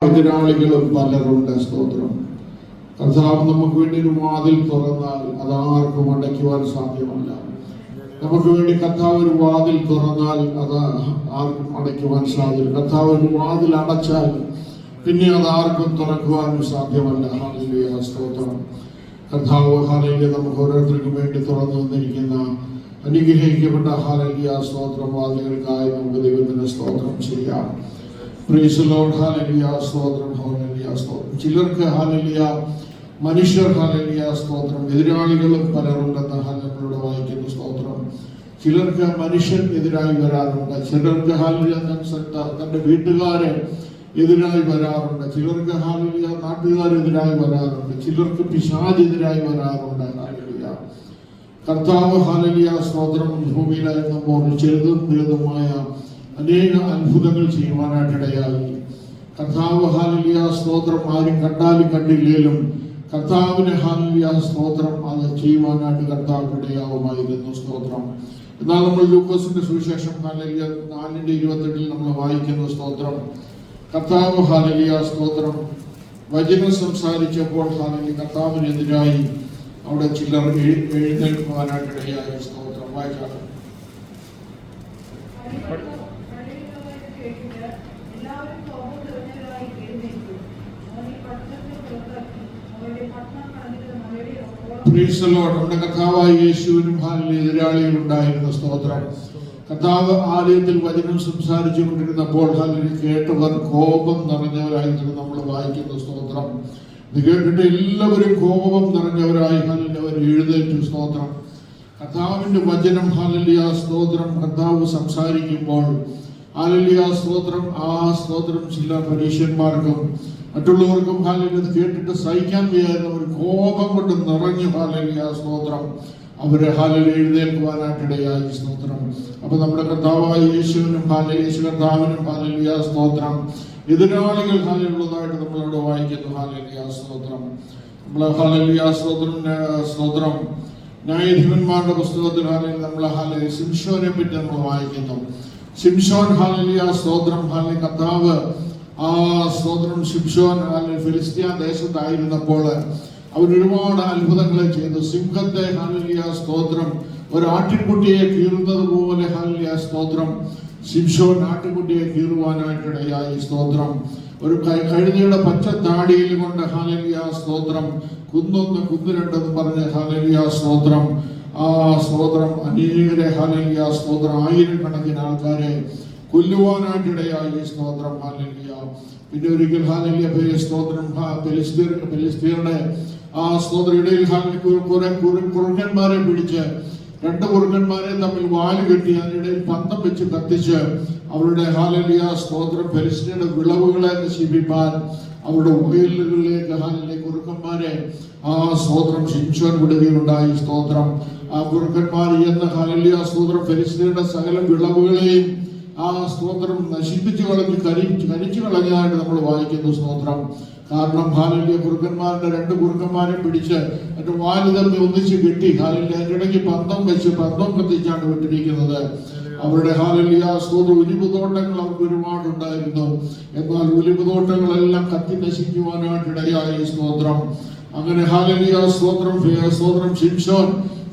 എതിരാളികളും പലരുണ്ട്. സ്തോത്രം. കർത്താവ് നമുക്ക് വേണ്ടി ഒരു വാതിൽ തുറന്നാൽ അതാർക്കും അടയ്ക്കുവാൻ സാധ്യമല്ല. നമുക്ക് വേണ്ടി കർത്താവ് ഒരു വാതിൽ തുറന്നാൽ അത് ആർക്കും അടയ്ക്കുവാൻ സാധ്യമല്ല. കർത്താവ് ഒരു വാതിൽ അടച്ചാൽ പിന്നെ അത് ആർക്കും തുറക്കുവാനും സാധ്യമല്ല. ഹല്ലേലൂയ, സ്തോത്രം. കർത്താവ് ഹല്ലേലൂയ നമുക്ക് ഓരോരുത്തർക്കും വേണ്ടി തുറന്നു വന്നിരിക്കുന്ന അനുഗ്രഹിക്കപ്പെട്ട ഹല്ലേലൂയ സ്തോത്രം വാതിലുകൾക്കായി നമുക്ക് ദൈവത്തിന് സ്തോത്രം ചെയ്യാം. Praise lord. ഹല്ലേലൂയ, സ്തോത്രം. ഹല്ലേലൂയ, സ്തോത്രം. ചിലർക്ക് ഹല്ലേലൂയ മനുഷ്യർ ഹല്ലേലൂയ സ്തോത്രം എതിരാളികളും പലരുണ്ടെന്ന് ഹല്ലേലൂയ വായിക്കുന്നു. സ്തോത്രം. ചിലർക്ക് മനുഷ്യൻ എതിരായി വരാറുണ്ട്. ചിലർക്ക് ഹല്ലേലൂയ തന്റെ വീട്ടുകാരെ എതിരായി വരാറുണ്ട്. ചിലർക്ക് ഹല്ലേലൂയ നാട്ടുകാരെതിരായി വരാറുണ്ട്. ചിലർക്ക് പിശാച് എതിരായി വരാറുണ്ട്. ഹല്ലേലൂയ. കർത്താവ് ഹല്ലേലൂയ സ്തോത്രം ഭൂമിയിലായിരുന്നപ്പോൾ ചെറുതും വലുതുമായ അനേക അത്ഭുതങ്ങൾ ചെയ്യുവാനായിട്ടിടയായി. കർത്താവ് ഹല്ലേലൂയ സ്തോത്രം ആരും കണ്ടാലും കണ്ടില്ലേലും കർത്താവിന് ഹല്ലേലൂയ സ്തോത്രം അത് ചെയ്യുവാനായിട്ട് കർത്താവിന് ഇടയാവുമായിരുന്നു. സ്തോത്രം. എന്നാൽ നമ്മൾ ലൂക്കോസിന്റെ സുവിശേഷം 4:28 നമ്മൾ വായിക്കുന്നു. സ്തോത്രം. കർത്താവ് ഹല്ലേലൂയ സ്തോത്രം വചനം സംസാരിച്ചപ്പോൾ ഹല്ലേലൂയ കർത്താവിനെതിരായി അവിടെ ചിലർ എഴുന്നേൽക്കുവാനായിട്ടിടയായി. സ്തോത്രം. വായിക്കാം. നമ്മുടെ കർത്താവായ യേശുവിനും എതിരാളികൾ ഉണ്ടായിരുന്നു. സ്തോത്രം. കർത്താവ് ആലയത്തിൽ വചനം സംസാരിച്ചു കൊണ്ടിരുന്നപ്പോൾ കേട്ടവർ കോപം നിറഞ്ഞവരായിരുന്നു നമ്മൾ വായിക്കുന്നു. സ്തോത്രം. ഇത് കേട്ടിട്ട് എല്ലാവരും കോപം നിറഞ്ഞവരായി അവർ എഴുന്നേറ്റു. സ്തോത്രം. കർത്താവിന്റെ വചനം ഹല്ലേലൂയ സ്തോത്രം കർത്താവ് സംസാരിക്കുമ്പോൾ ഹല്ലേലൂയ സ്തോത്രം ആ സ്തോത്രം ചില പരീക്ഷന്മാർക്കും മറ്റുള്ളവർക്കും ഹല്ലേലൂയ കേട്ടിട്ട് സഹിക്കാൻ വയ്യായിരുന്നവർ കോപം കൊണ്ട് നിറഞ്ഞു ഹല്ലേലൂയ സ്തോത്രം അവരെ ഹല്ലേലൂയ എഴുന്നേൽക്കുവാനായിട്ടിടയായി. സ്തോത്രം. അപ്പൊ നമ്മുടെ കർത്താവായ യേശുവിനും യേശു കർത്താവിനും ഹല്ലേലൂയ സ്തോത്രം എതിരാളികൾ ഹല്ലേലൂയതായിട്ട് നമ്മളോട് വായിക്കുന്നു. ഹല്ലേലൂയ സ്തോത്രം. നമ്മൾ ഹല്ലേലൂയ സ്തോത്രം സ്തോത്രം ന്യായാധിപന്മാരുടെ പുസ്തകത്തിൽ നമ്മൾ ഹല്ലേലൂയ ശിംശോനെ പറ്റി നമ്മൾ വായിക്കുന്നു. ശിംശോൻ ഹല്ലേലൂയ സ്തോത്രം കർത്താവ് ആ സ്തോത്രം ശിംശോൻ ഫിലിസ്തീയ ദേശത്തായിരുന്നപ്പോൾ അവർ ഒരുപാട് അത്ഭുതങ്ങളെ ചെയ്തു. സിംഹത്തെ ഹല്ലേലൂയ സ്തോത്രം ഒരു ആട്ടിൻകുട്ടിയെ കീറുന്നത് പോലെ ഹല്ലേലൂയ സ്തോത്രം ശിംശോൻ ആട്ടിൻകുട്ടിയെ കീറുവാനായിട്ടിടയായി. സ്തോത്രം. ഒരു കഴുതയുടെ പച്ച താടിയിൽ കൊണ്ട് ഹല്ലേലൂയ സ്തോത്രം കുന്നൊന്ന് കുന്നിരണ്ടെന്ന് പറഞ്ഞ് ഹല്ലേലൂയ സ്തോത്രം ആ സ്തോത്രം അനേകരെ ഹല്ലേലൂയ സ്തോത്രം ആയിരക്കണക്കിന് ആൾക്കാരെ കൊല്ലുവാനായിട്ടിടയായി. സ്തോത്രം. ഹല്ലേലൂയ. പിന്നെ ഒരിക്കൽ ഹല്ലേലൂയ സ്തോത്രം ഫെലിസ്തീയരുടെ ആ സ്തോത്രം ഇടയിൽ കുറുക്കന്മാരെ പിടിച്ച് രണ്ട് കുറുക്കന്മാരെ തമ്മിൽ വാല് കെട്ടി അതിനിടയിൽ പന്തം വെച്ച് കത്തിച്ച് അവരുടെ ഹല്ലേലൂയ സ്തോത്രം ഫെലിസ്തീയരുടെ വിളവുകളെ നശിപ്പിക്കാൻ അവരുടെ വയലുകളിലേക്ക് ഹല്ലേലൂയ കുറുക്കന്മാരെ ആ സ്തോത്രം ശിംശോൻ വിടുകയുണ്ടായി. സ്തോത്രം. ആ കുറുക്കന്മാർ എന്ന് ഹല്ലേലൂയ സ്തോത്രം ഫെലിസ്തീയരുടെ സകല വിളവുകളെയും ആ സ്തോത്രം നശിപ്പിച്ചു കളഞ്ഞ് കരിച്ചു കളഞ്ഞതായിട്ട് നമ്മൾ വായിക്കുന്നു. സ്തോത്രം. കാരണം ഹല്ലേലൂയ കുറുക്കന്മാരുടെ രണ്ട് കുറുക്കന്മാരെ പിടിച്ച് അതിന്റെ വാല് തമ്മിൽ ഒന്നിച്ച് കെട്ടി ഹല്ലേലൂയ അതിന്റെ ഇടയ്ക്ക് പന്തം വെച്ച് പന്തം കത്തിച്ചാണ് വിട്ടിരിക്കുന്നത്. അവരുടെ ഹല്ലേലൂയ സ്തോത്രം ഒലിവ് തോട്ടങ്ങൾ അവർക്ക് ഒരുപാടുണ്ടായിരുന്നു. എന്നാൽ ഒലിവ് തോട്ടങ്ങളെല്ലാം കത്തി നശിക്കുവാനായിട്ടിടയായി. സ്തോത്രം. അങ്ങനെ ഹല്ലേലൂയ സ്തോത്രം സ്തോത്രം ശിംശോൻ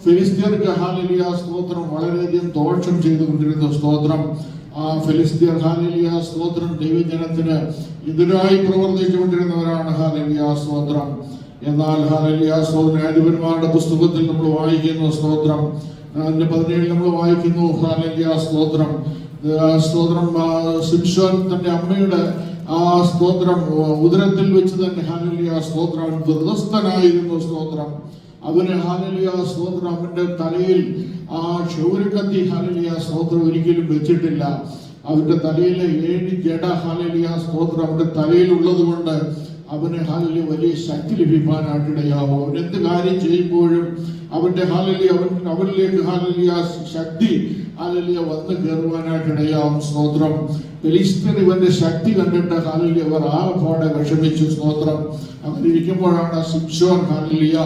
ഫെലിസ്തീയർക്ക് ഹല്ലേലൂയ സ്തോത്രം വളരെയധികം ദോഷം ചെയ്തുകൊണ്ടിരുന്നു. സ്തോത്രം. ആ ഫെലിസ്തീയർ ഹല്ലേലൂയ സ്തോത്രം ദൈവജനത്തിന് എതിരായി പ്രവർത്തിച്ചുകൊണ്ടിരുന്നവരാണ്. ഹല്ലേലൂയ സ്തോത്രം. എന്നാൽ ഹല്ലേലൂയ സ്തോത്രം ന്യായാധിപന്മാരുടെ പുസ്തകത്തിൽ നമ്മൾ വായിക്കുന്നു. സ്തോത്രം. 17 നമ്മൾ വായിക്കുന്നു. ഹല്ലേലൂയ സ്തോത്രം സ്തോത്രം ശിംശോൻ തന്റെ അമ്മയുടെ ആ സ്തോത്രം ഉദരത്തിൽ വെച്ച് തന്നെ ഹല്ലേലൂയ സ്തോത്രം ദുർദസ്ഥനായിരുന്നു. സ്തോത്രം. അവന് ഹല്ലേലൂയ സ്തോത്രം അവന്റെ തലയിൽ ആ ക്ഷൗരക്കത്തി ഹല്ലേലൂയ സ്തോത്രം ഒരിക്കലും വെച്ചിട്ടില്ല. അവന്റെ തലയിലെ 7 ജഡ ഹല്ലേലൂയ സ്തോത്രം അവന്റെ തലയിൽ ഉള്ളത് കൊണ്ട് അവന് ഹല്ലേലൂയ വലിയ ശക്തി ലഭിക്കാനായിട്ടിടയാവും. അവൻ എന്ത് കാര്യം ചെയ്യുമ്പോഴും അവന്റെ ഹല്ലേലൂയ അവനിലേക്ക് ഹല്ലേലൂയ ശക്തി ഹല്ലേലൂയ വന്ന് കയറുവാനായിട്ടിടയാവും. സ്തോത്രം. ഫെലിസ്തീയർ ഇവന്റെ ശക്തി കണ്ടിട്ട് ഹല്ലേലൂയ അവർ ആകപ്പാടെ വിഷമിച്ചു. സ്തോത്രം. അങ്ങനെ ഇരിക്കുമ്പോഴാണ് ശിംശോൻ ഹല്ലേലൂയ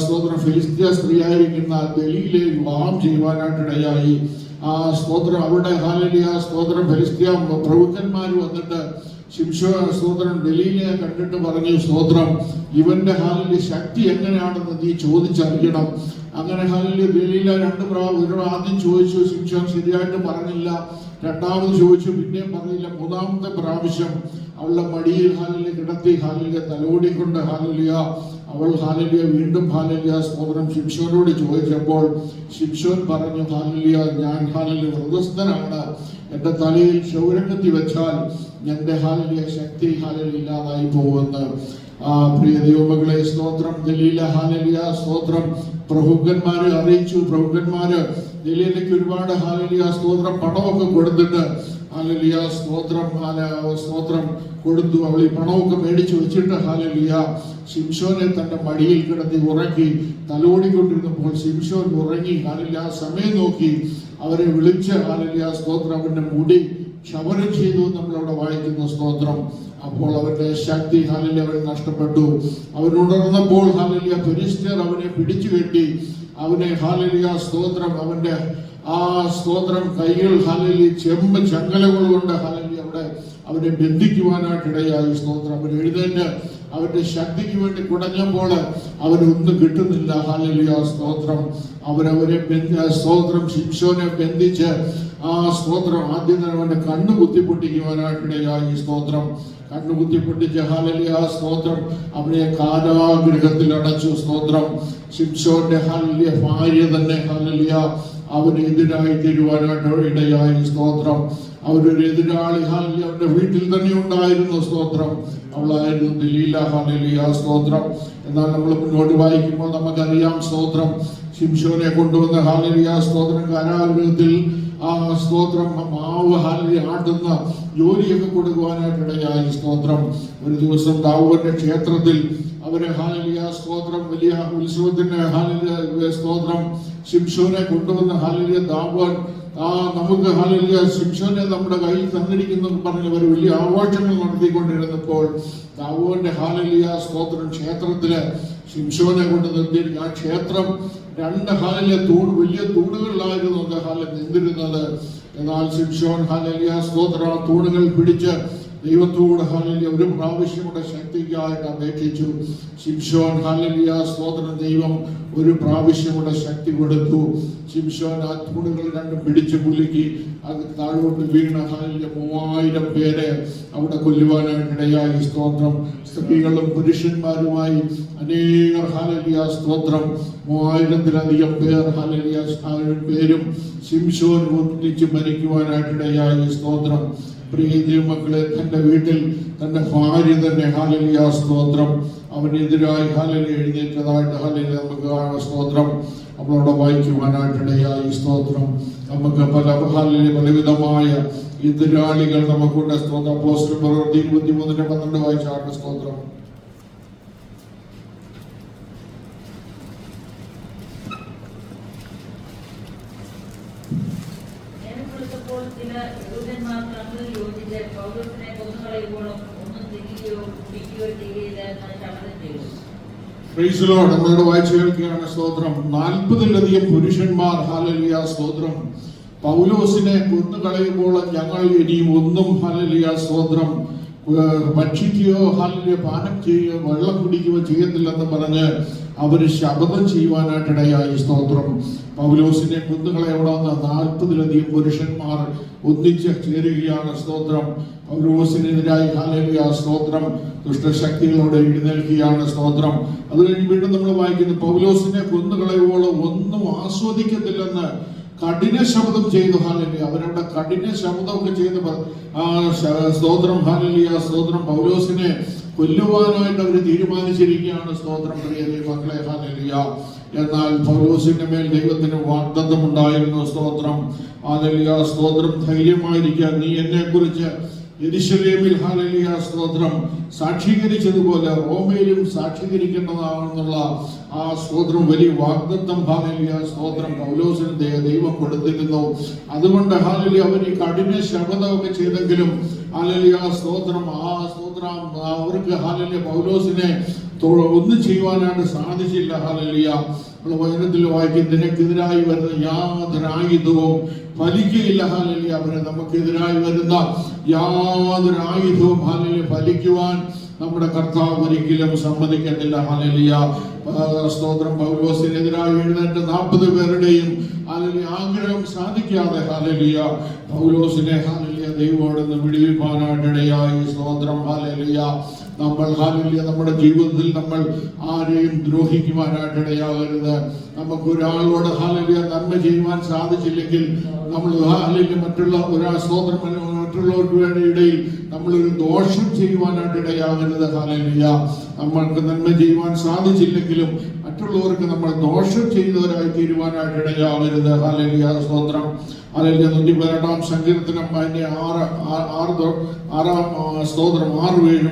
സ്തോത്രം ഫെലിസ്തീയ സ്ത്രീയായിരിക്കുന്ന ദലീലെ വിവാഹം ചെയ്യുവാനായിട്ടിടയായി. ആ സ്തോത്രം അവരുടെ ഹല്ലേലൂയ സ്തോത്രം ഫെലിസ്തീയ പ്രഭുക്കന്മാർ വന്നിട്ട് സ്തോത്രം ദലീലയെ കണ്ടിട്ട് പറഞ്ഞു, സ്തോത്രം ഇവന്റെ ഹാലിലെ ശക്തി എങ്ങനെയാണെന്ന് നീ ചോദിച്ചറിയണം. അങ്ങനെ ഹാലിലെ ദലീല ആദ്യം ചോദിച്ചു, ശിംശോൻ ശരിയായിട്ട് പറഞ്ഞില്ല. രണ്ടാമത് ചോദിച്ചു, പിന്നെയും പറഞ്ഞില്ല. മൂന്നാമത്തെ പ്രാവശ്യം അവളുടെ മടിയിൽ ഹാലിലെ കിടത്തി ഹാലിലെ തലോടിക്കൊണ്ട് ഹാലിലിയ അവൾ ഹാലിലിയ വീണ്ടും ഹാലിലിയ സ്തോത്രം ശിംശോനോട് ചോദിച്ചപ്പോൾ ശിംശോൻ പറഞ്ഞു, ഹാലിലിയ ഞാൻ ഹാലിലിയ വ്രതസ്ഥനാണ്, എന്റെ തലയിൽ ക്ഷൗരംഗത്തി വെച്ചാൽ എന്റെ ഹാലിലിയ ശക്തി ഹാലിൽ ഇല്ലാതായി പോകുമെന്ന്. പ്രിയ ദൈവമകളെ, സ്തോത്രം ദലീല ഹാലിലിയ സ്തോത്രം പ്രഭുക്കന്മാരെ അറിയിച്ചു. പ്രഭുക്കന്മാര് ദലീലയ്ക്ക് ഒരുപാട് ഹാലിലിയ സ്തോത്രം പണമൊക്കെ കൊടുത്തിട്ട് ഹാലിലിയ സ്തോത്രം കൊടുത്തു. അവൾ ഈ പണമൊക്കെ മേടിച്ചു വെച്ചിട്ട് ഹാലിലിയ ശിംശോനെ തന്റെ മടിയിൽ കിടത്തി ഉറക്കി തലോടിക്കൊണ്ടിരുന്നപ്പോൾ ശിംശോൻ ഉറങ്ങി. ഹാലിലിയ സമയം നോക്കി അവരെ വിളിച്ച് ഹാലിലിയ സ്തോത്രം അവന്റെ മുടി ക്ഷവരം ചെയ്തു നമ്മളവിടെ വായിക്കുന്ന സ്തോത്രം. അപ്പോൾ അവന്റെ ശക്തി ഹാലിലിയ അവൻ നഷ്ടപ്പെട്ടു. അവൻ ഉണർന്നപ്പോൾ ഹാലിലിയ ഫെലിസ്ത്യർ അവനെ പിടിച്ചു കെട്ടി അവനെ ഹാലിലിയ സ്തോത്രം അവന്റെ സ്തോത്രം കൈകൾ ഹാലിലി ചെമ്പ് ചങ്ങലകൾ കൊണ്ട് ഹാലിലി അവിടെ അവനെ ബന്ധിക്കുവാനായിട്ടിടയായി. സ്തോത്രം അവൻ എഴുന്നേറ്റ് അവന്റെ ശക്തിക്ക് വേണ്ടി കുടഞ്ഞപ്പോൾ അവനൊന്നും കിട്ടുന്നില്ല. ഹാലിലിയ സ്തോത്രം അവരവരെ സ്തോത്രം ശിംശോനെ ബന്ധിച്ച് സ്തോത്രം ആദ്യം തന്നെ അവന്റെ കണ്ണ് കുത്തിപ്പൊട്ടിക്കുവാനായിട്ടിടയായി. സ്തോത്രം കണ്ണു കുത്തിപ്പൊട്ടിച്ച് ഹാലിലിയ സ്തോത്രം അവനെ കാരാഗൃഹത്തിൽ അടച്ചു. സ്തോത്രം ശിംശോന്റെ ഹാലിലിയ ഭാര്യ തന്നെ ഹാലിലിയ അവന് എതിരായി തീരുവാനായിട്ട് ഇടയായി. സ്തോത്രം അവരൊരു എതിരാളി ഹാലിലിയ അവന്റെ വീട്ടിൽ തന്നെ ഉണ്ടായിരുന്നു. സ്തോത്രം അവളായിരുന്നു ദലീല ഹാലിലിയ സ്തോത്രം. എന്നാൽ നമ്മൾ മുന്നോട്ട് വായിക്കുമ്പോൾ നമുക്കറിയാം സ്തോത്രം ശിംശോനെ കൊണ്ടുവന്ന ഹാലിലിയ സ്തോത്രം കാരാഗൃഹത്തിൽ സ്തോത്രം മാവ് ഹാലിലിയ ആട്ടുന്ന ജോലിയൊക്കെ കൊടുക്കുവാനായിട്ടിടയായി. സ്തോത്രം ഒരു ദിവസം ദാവൂദിന്റെ ക്ഷേത്രത്തിൽ അവരെ ഹാലിലിയ സ്തോത്രം വലിയ ഉത്സവത്തിന് ഹാലിലിയ സ്തോത്രം ശിംശോനെ കൊണ്ടുവന്ന ഹാലിലിയ ദാവൂദ് നമുക്ക് ഹാലിലിയ ശിംശോനെ നമ്മുടെ കയ്യിൽ തന്നിരിക്കുന്നു പറഞ്ഞ് അവർ വലിയ ആഘോഷങ്ങൾ നടത്തിക്കൊണ്ടിരുന്നപ്പോൾ ദാവൂദിന്റെ ഹാലിലിയ സ്തോത്രം ക്ഷേത്രത്തില് ശിംശോനെ കൊണ്ട് നിർത്തിയിരിക്കും. ആ ക്ഷേത്രം രണ്ട് ഹാലിലിയ വലിയ തൂണുകളിലായിരുന്നു ഹാലിൽ നിന്നിരുന്നത്. എന്നാൽ ശിംശോൻ ഹാലിലിയ സ്തോത്രം ആ തൂണുകൾ പിടിച്ച് ദൈവത്തോട് ഹാലിലിയ ഒരു പ്രാവശ്യം കൂടെ ശക്തിക്കായിട്ട് അപേക്ഷിച്ചു. ശിംശോൻ ഹാലിലിയ സ്തോത്രം ദൈവം ഒരു പ്രാവശ്യം കൂടെ ശക്തി കൊടുത്തു. ശിംശോൻ ആ തൂണുകൾ രണ്ടും പിടിച്ചു കുലുക്കി അത് താഴോട്ട് വീണ ഹാലിലിയ 3000 പേരെ അവിടെ കൊല്ലുവാനായിട്ടിടയായി. സ്തോത്രം സ്ത്രീകളും പുരുഷന്മാരുമായി അനേകർ ഹാലിലിയ സ്തോത്രം 3000-ലധികം പേർ ഹാലിലിയ പേരും ശിംശോൻ ഒന്നിച്ച് മരിക്കുവാനായിട്ടിടയായി. സ്തോത്രം പ്രിയ ദൈവമക്കളെ, തന്റെ വീട്ടിൽ തന്റെ ഭാര്യ തന്നെ ഹാലിലിയ സ്തോത്രം അവനെതിരായി ഹാലിലിയ എഴുന്നേറ്റതായിട്ട് ഹാലിലിയ നമുക്ക് കാണാം. സ്തോത്രം നമ്മളവിടെ വായിക്കുവാനായിട്ടിടയായി. സ്തോത്രം നമുക്ക് ഹാലിലിയ പലവിധമായ എതിരാളികൾ നമുക്കുണ്ട്. സ്തോത്രം അപ്പോസ്തല പ്രവൃത്തി 23:12 വായിച്ചാണ്. സ്തോത്രം നമ്മളോട് വായിച്ചു കേൾക്കുകയാണ്. സ്തോത്രം 40-ലധികം പുരുഷന്മാർ ഹാലിലിയ സ്തോത്രം പൗലോസിനെ കൊന്നുകളയുമ്പോൾ ഞങ്ങൾ ഇനിയും ഒന്നും ഹാലിലിയ സ്തോത്രം ഭക്ഷിക്കുകയോ ഹാലിലിയ പാനം ചെയ്യുകയോ വെള്ളം കുടിക്കുകയോ ചെയ്യത്തില്ലെന്ന് പറഞ്ഞ് അവര് ശപഥം ചെയ്യുവാനായിട്ടിടയായി. സ്തോത്രം പൗലോസിനെ കൊന്നുകളയണമെന്ന് 40-ലധികം പുരുഷന്മാർ ഒന്നിച്ച് ചേരുകയാണ്. സ്തോത്രം പൗലോസിനെതിരായി ഹാലിലിയ സ്തോത്രം ദുഷ്ടശക്തികളോട് എഴുന്നേൽക്കുകയാണ്. സ്തോത്രം അത് കഴിഞ്ഞ് വീണ്ടും നമ്മൾ വായിക്കുന്നു, പൗലോസിനെ കൊന്നുകളയുവോളം ഒന്നും ആസ്വദിക്കത്തില്ലെന്ന് കഠിന ശബ്ദം ചെയ്തു. ഹാലിലിയ അവരവിടെ കഠിന ശബ്ദമൊക്കെ ചെയ്ത് സ്തോത്രം ഹാലിലിയ സ്തോത്രം പൗലോസിനെ കൊല്ലുവാനായിട്ട് അവർ തീരുമാനിച്ചിരിക്കുകയാണ്. സ്തോത്രം പ്രിയ ദൈവമക്കളെ ഹാലിലിയ. എന്നാൽ പൗലോസിന്റെ മേൽ ദൈവത്തിന് വാഗ്ദത്തം ഉണ്ടായിരുന്നു. സ്തോത്രം ഹാലിലിയ സ്തോത്രം ധൈര്യമായിരിക്കുക, നീ എന്നെ കുറിച്ച് യെരൂശലേമിൽ ഹാലിലിയ സ്തോത്രം സാക്ഷീകരിച്ചതുപോലെ റോമയിലും സാക്ഷീകരിക്കേണ്ടതാണെന്നുള്ള സ്തോത്രം വലിയ വാഗ്ദത്തം ഹാലിലിയ സ്തോത്രം പൗലോസിന് ദൈവം കൊടുത്തിരുന്നു. അതുകൊണ്ട് ഹാലിലിയ അവർ ഈ കഠിന ശപഥമൊക്കെ ചെയ്തെങ്കിലും ഹാലിലിയ സ്തോത്രം സ്തോത്രം അവർക്ക് ഹാലിലിയ പൗലോസിനെ ഒന്നും ചെയ്യുവാനായിട്ട് സാധിച്ചില്ല. ഹല്ലേലൂയ. നമ്മൾ വചനത്തിൽ വായിക്കും, നിനക്കെതിരായി വരുന്ന യാതൊരു ആയുധവും ഫലിക്കുകയില്ല. ഹല്ലേലൂയ. അവരെ നമുക്കെതിരായി വരുന്ന യാതൊരു ആയുധവും ഹല്ലേലൂയ ഫലിക്കുവാൻ നമ്മുടെ കർത്താവ് ഒരിക്കലും സമ്മതിക്കത്തില്ല. ഹല്ലേലൂയ. സ്തോത്രം. പൗലോസിനെതിരായി എഴുന്നേറ്റ 40 പേരുടെയും ഹല്ലേലൂയ ആഗ്രഹം സാധിക്കാതെ ഹല്ലേലൂയ പൗലോസിനെ ഹല്ലേലൂയ ദൈവത്തോട് വിടുവിപ്പാനായിട്ടിടയായി. സ്തോത്രം. ഹല്ലേലൂയ. നമ്മൾ ഹല്ലേലൂയ നമ്മുടെ ജീവിതത്തിൽ നമ്മൾ ആരെയും ദ്രോഹിക്കുവാനായിട്ടിടയാകരുത്. നമുക്ക് ഒരാളോട് ഹല്ലേലൂയ നന്മ ചെയ്യുവാൻ സാധിച്ചില്ലെങ്കിൽ നമ്മൾ ഹല്ലേലൂയ മറ്റുള്ളവർക്ക് വേണ്ടി ഇടയിൽ നമ്മളൊരു ദോഷം ചെയ്യുവാനായിട്ട് ഇടയാകരുത്. ഹല്ലേലൂയ. നമ്മൾക്ക് നന്മ ചെയ്യുവാൻ സാധിച്ചില്ലെങ്കിലും മറ്റുള്ളവർക്ക് നമ്മൾ ദോഷം ചെയ്യുന്നവരായി തീരുവാനായിട്ട് ഇടയാകരുത്. ഹല്ലേലൂയ. സ്തോത്രം. ഹല്ലേലൂയ. 118 സങ്കീർത്തനം 6-7